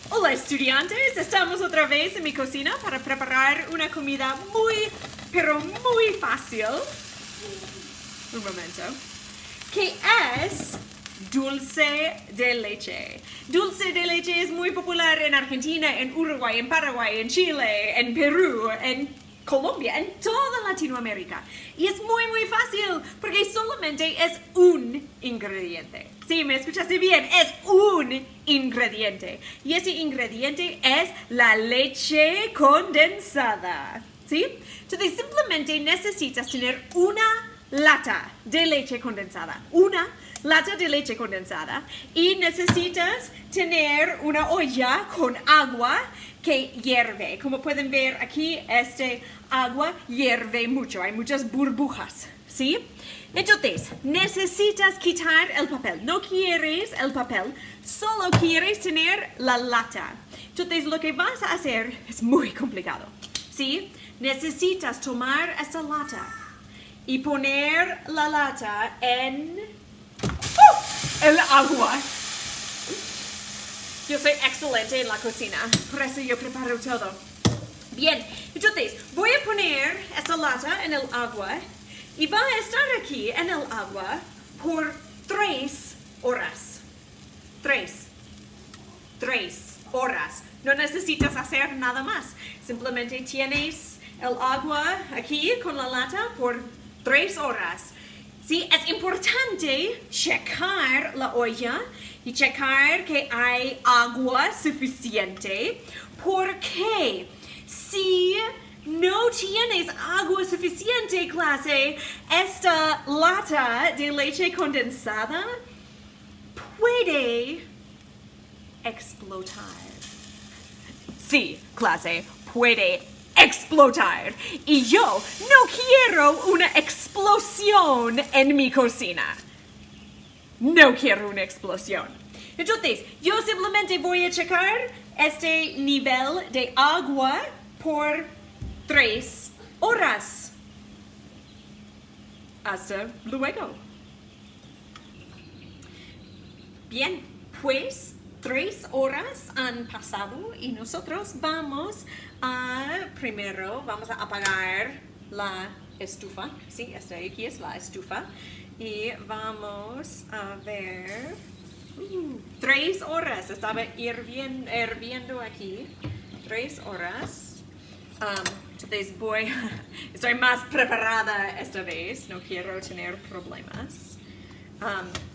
Hola estudiantes, estamos otra vez en mi cocina para preparar una comida pero muy fácil. Un momento. Que es dulce de leche. Dulce de leche es muy popular en Argentina, en Uruguay, en Paraguay, en Chile, en Perú, en Colombia, en toda Latinoamérica. Y es muy fácil porque solamente es un ingrediente. Sí, me escuchaste bien, es un ingrediente. Y ese ingrediente es la leche condensada. ¿Sí? Entonces simplemente necesitas tener una lata de leche condensada. Una lata de leche condensada. Y necesitas tener una olla con agua que hierve. Como pueden ver aquí, este agua hierve mucho. Hay muchas burbujas. ¿Sí? Entonces, necesitas quitar el papel. No quieres el papel, solo quieres tener la lata. Entonces, lo que vas a hacer es muy complicado. ¿Sí? Necesitas tomar esta lata y poner la lata en el agua. Yo soy excelente en la cocina, por eso yo preparo todo. Bien, entonces voy a poner esta lata en el agua y va a estar aquí en el agua por 3 horas. 3 horas. No necesitas hacer nada más. Simplemente tienes el agua aquí con la lata por 3 horas. Sí, es importante checar la olla y checar que hay agua suficiente, porque si no tienes agua suficiente, clase, esta lata de leche condensada puede explotar. Sí, clase, puede explotar. Y yo no quiero una explosión en mi cocina. No quiero una explosión. Entonces, yo simplemente voy a checar este nivel de agua por 3 horas. Hasta luego. Bien, pues 3 horas han pasado y nosotros primero vamos a apagar la estufa. Sí, esta aquí es la estufa. Y vamos a ver. 3 horas. Estaba hirviendo aquí. 3 horas. Entonces estoy más preparada esta vez. No quiero tener problemas.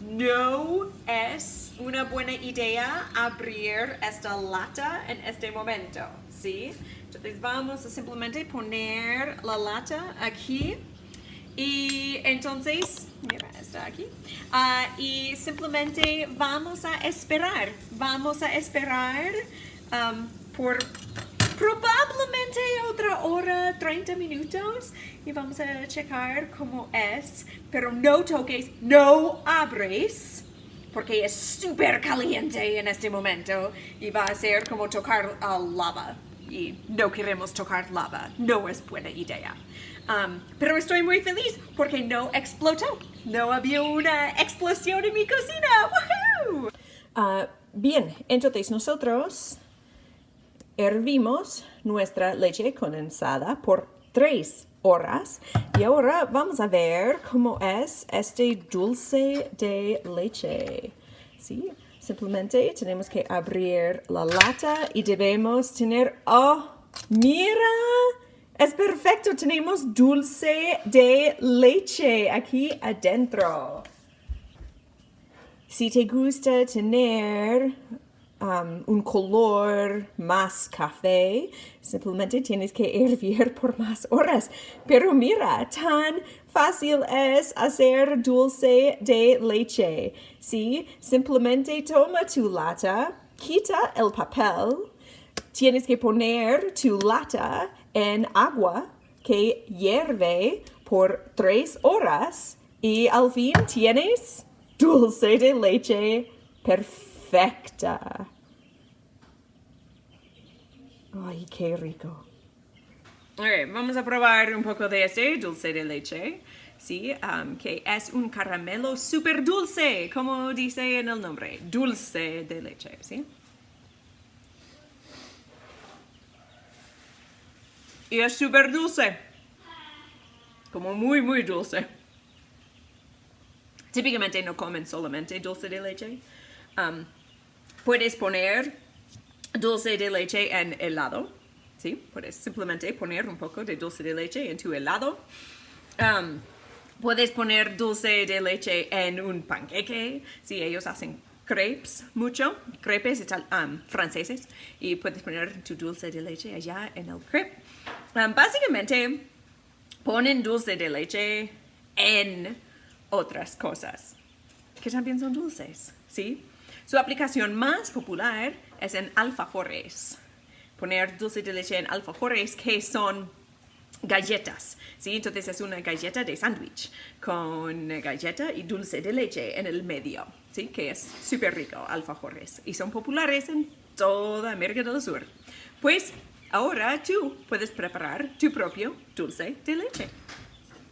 No es una buena idea abrir esta lata en este momento, ¿sí? Entonces vamos a simplemente poner la lata aquí y entonces, mira, está aquí. Y simplemente vamos a esperar por probablemente otra hora, 30 minutos, y vamos a checar cómo es, pero no toques, no abres, porque es súper caliente en este momento y va a ser como tocar lava, y no queremos tocar lava, no es buena idea. Pero estoy muy feliz porque no explotó, no había una explosión en mi cocina. ¡Woohoo! Bien, entonces nosotros hervimos nuestra leche condensada por 3 horas y ahora vamos a ver cómo es este dulce de leche. ¿Sí? Simplemente tenemos que abrir la lata y debemos tener... ¡Oh, mira! Es perfecto, tenemos dulce de leche aquí adentro. Si te gusta tener un color más café, simplemente tienes que hervir por más horas. Pero mira, tan fácil es hacer dulce de leche. ¿Sí? Simplemente toma tu lata, quita el papel, tienes que poner tu lata en agua que hierve por 3 horas y al fin tienes dulce de leche perfecta. Ay, qué rico. Ok, vamos a probar un poco de este dulce de leche. Sí, que es un caramelo súper dulce, como dice en el nombre, dulce de leche, ¿sí? Y es súper dulce. Como muy, muy dulce. Típicamente no comen solamente dulce de leche. Puedes poner dulce de leche en helado. ¿Sí? Puedes simplemente poner un poco de dulce de leche en tu helado. Puedes poner dulce de leche en un panqueque. Sí, ellos hacen crepes mucho. Crepes franceses. Y puedes poner tu dulce de leche allá en el crepe. Básicamente, ponen dulce de leche en otras cosas que también son dulces, ¿sí? Su aplicación más popular es en alfajores. Poner dulce de leche en alfajores que son galletas, ¿sí? Entonces es una galleta de sándwich con galleta y dulce de leche en el medio, ¿sí? Que es súper rico, alfajores. Y son populares en toda América del Sur. Pues ahora tú puedes preparar tu propio dulce de leche.